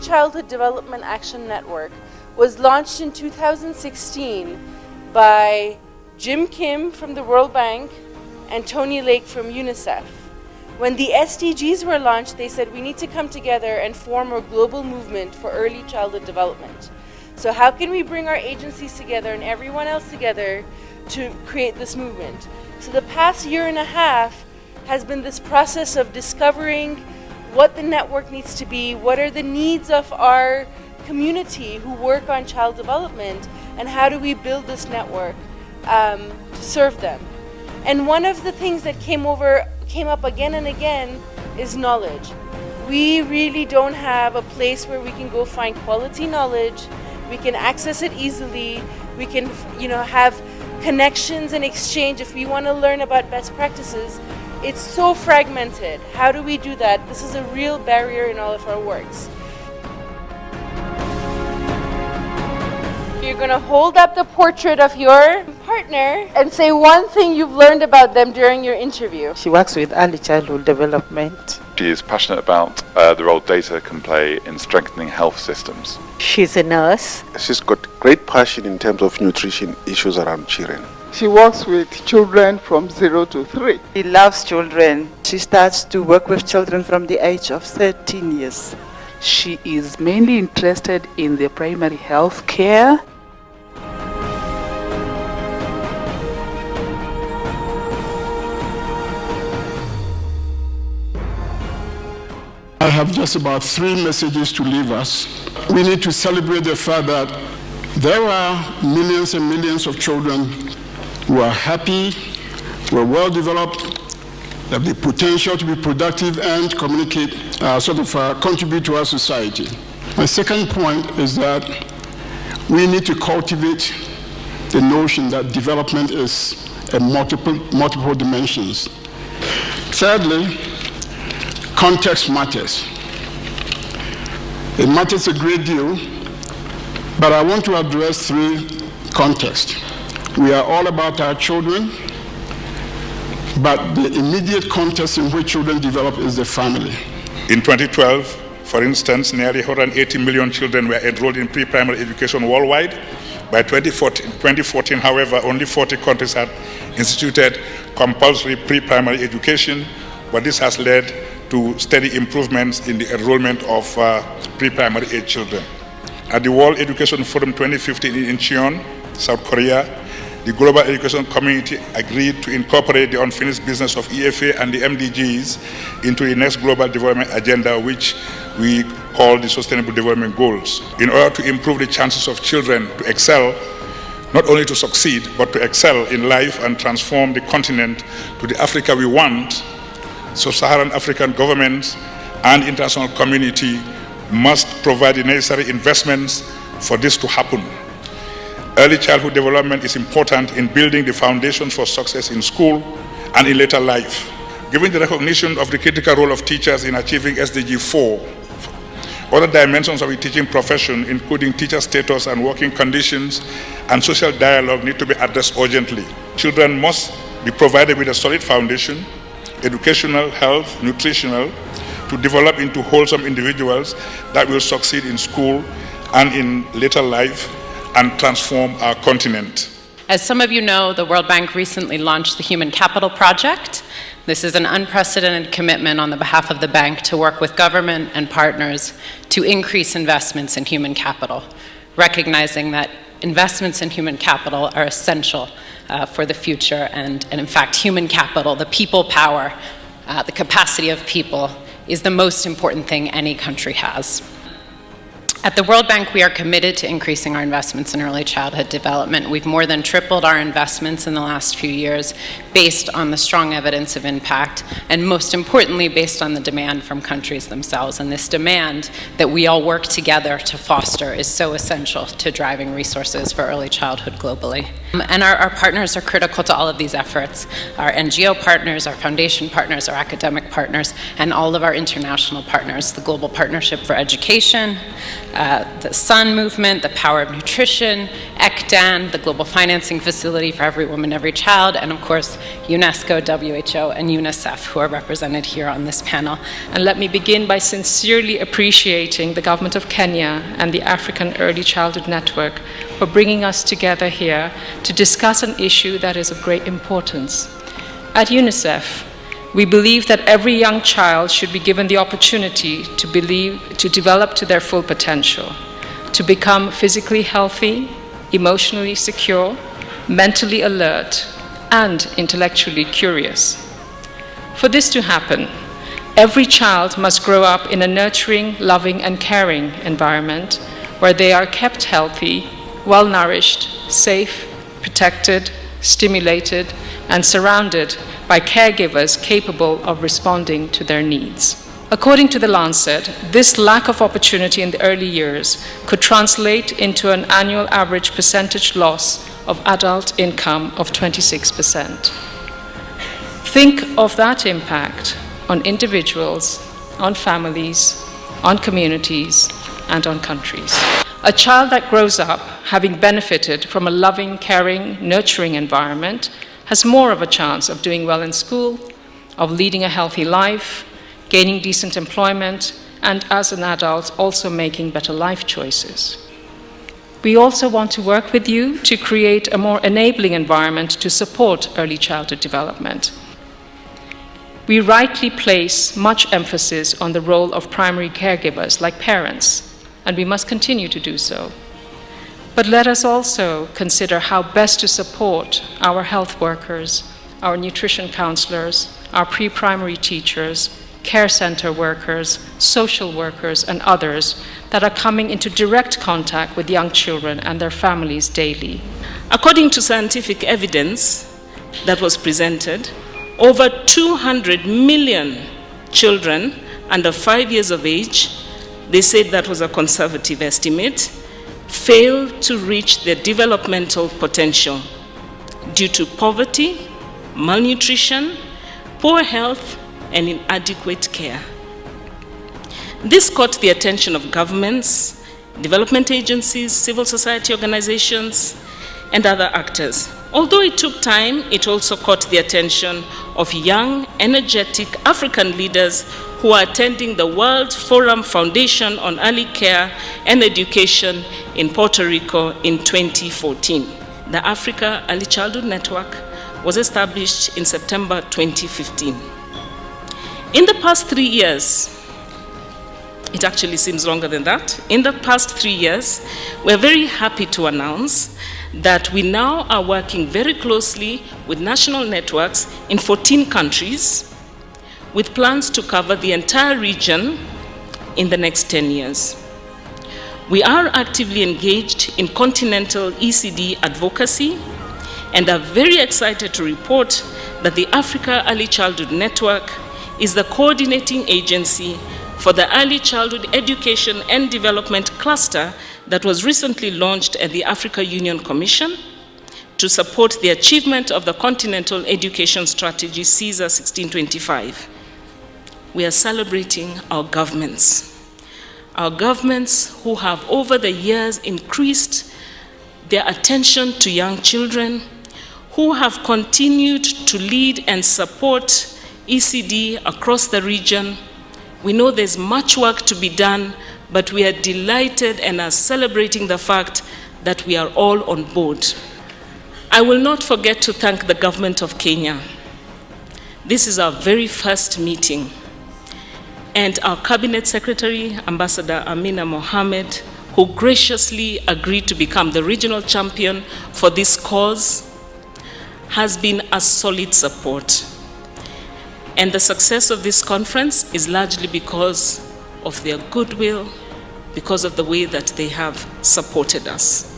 Childhood Development Action Network was launched in 2016 by Jim Kim from the World Bank and Tony Lake from UNICEF. When the SDGs were launched, they said we need to come together and form a global movement for early childhood development. So how can we bring our agencies together and everyone else together to create this movement? So the past year and a half has been this process of discovering what the network needs to be, what are the needs of our community who work on child development, and how do we build this network to serve them. And one of the things that came up again and again is knowledge. We really don't have a place where we can go find quality knowledge. We can access it easily. We can, have connections and exchange if we want to learn about best practices. It's so fragmented. How do we do that? This is a real barrier in all of our works. You're going to hold up the portrait of your partner and say one thing you've learned about them during your interview. She works with early childhood development. She is passionate about the role data can play in strengthening health systems. She's a nurse. She's got great passion in terms of nutrition issues around children. She works with children from 0 to 3. She loves children. She starts to work with children from the age of 13 years. She is mainly interested in the primary health care. I have just about 3 messages to leave us. We need to celebrate the fact that there are millions and millions of children who are happy, who are well developed, have the potential to be productive and communicate, contribute to our society. My second point is that we need to cultivate the notion that development is a multiple dimensions. Thirdly, context matters. It matters a great deal, but I want to address 3 contexts. We are all about our children, but the immediate context in which children develop is the family. In 2012, for instance, nearly 180 million children were enrolled in pre-primary education worldwide. By 2014, however, only 40 countries had instituted compulsory pre-primary education, but this has led to steady improvements in the enrollment of pre-primary age children. At the World Education Forum 2015 in Incheon, South Korea, the global education community agreed to incorporate the unfinished business of EFA and the MDGs into the next global development agenda, which we call the Sustainable Development Goals. In order to improve the chances of children to excel, not only to succeed, but to excel in life and transform the continent to the Africa we want, Sub-Saharan African governments and international community must provide the necessary investments for this to happen. Early childhood development is important in building the foundations for success in school and in later life. Given the recognition of the critical role of teachers in achieving SDG 4, other dimensions of the teaching profession, including teacher status and working conditions and social dialogue, need to be addressed urgently. Children must be provided with a solid foundation, educational, health, nutritional, to develop into wholesome individuals that will succeed in school and in later life and transform our continent. As some of you know, the World Bank recently launched the Human Capital Project. This is an unprecedented commitment on the behalf of the bank to work with government and partners to increase investments in human capital, recognizing that investments in human capital are essential for the future, and in fact, human capital, the people power, the capacity of people, is the most important thing any country has. At the World Bank, we are committed to increasing our investments in early childhood development. We've more than tripled our investments in the last few years based on the strong evidence of impact, and most importantly, based on the demand from countries themselves. And this demand that we all work together to foster is so essential to driving resources for early childhood globally. And our partners are critical to all of these efforts. Our NGO partners, our foundation partners, our academic partners, and all of our international partners, the Global Partnership for Education, the Sun Movement, the Power of Nutrition, AfECN, the Global Financing Facility for Every Woman, Every Child, and of course, UNESCO, WHO, and UNICEF, who are represented here on this panel. And let me begin by sincerely appreciating the government of Kenya and the African Early Childhood Network for bringing us together here to discuss an issue that is of great importance. At UNICEF, we believe that every young child should be given the opportunity to develop to their full potential, to become physically healthy, emotionally secure, mentally alert, and intellectually curious. For this to happen, every child must grow up in a nurturing, loving, and caring environment where they are kept healthy, well-nourished, safe, protected, stimulated, and surrounded by caregivers capable of responding to their needs. According to The Lancet, this lack of opportunity in the early years could translate into an annual average percentage loss of adult income of 26%. Think of that impact on individuals, on families, on communities, and on countries. A child that grows up having benefited from a loving, caring, nurturing environment has more of a chance of doing well in school, of leading a healthy life, gaining decent employment, and as an adult, also making better life choices. We also want to work with you to create a more enabling environment to support early childhood development. We rightly place much emphasis on the role of primary caregivers, like parents, and we must continue to do so. But let us also consider how best to support our health workers, our nutrition counselors, our pre-primary teachers, care center workers, social workers, and others that are coming into direct contact with young children and their families daily. According to scientific evidence that was presented, over 200 million children under 5 years of age, they said that was a conservative estimate, fail to reach their developmental potential due to poverty, malnutrition, poor health, and inadequate care. This caught the attention of governments, development agencies, civil society organizations, and other actors. Although it took time, it also caught the attention of young, energetic African leaders who are attending the World Forum Foundation on Early Care and Education in Puerto Rico in 2014. The Africa Early Childhood Network was established in September 2015. In the past 3 years, it actually seems longer than that. In the past 3 years, we're very happy to announce that we now are working very closely with national networks in 14 countries with plans to cover the entire region in the next 10 years. We are actively engaged in continental ECD advocacy and are very excited to report that the Africa Early Childhood Network is the coordinating agency for the Early Childhood Education and Development Cluster that was recently launched at the Africa Union Commission to support the achievement of the Continental Education Strategy CESA 1625. We are celebrating our governments who have over the years increased their attention to young children, who have continued to lead and support ECD across the region. We know there's much work to be done, but we are delighted and are celebrating the fact that we are all on board. I will not forget to thank the government of Kenya. This is our very first meeting. And our Cabinet Secretary, Ambassador Amina Mohamed, who graciously agreed to become the regional champion for this cause, has been a solid support. And the success of this conference is largely because of their goodwill, because of the way that they have supported us.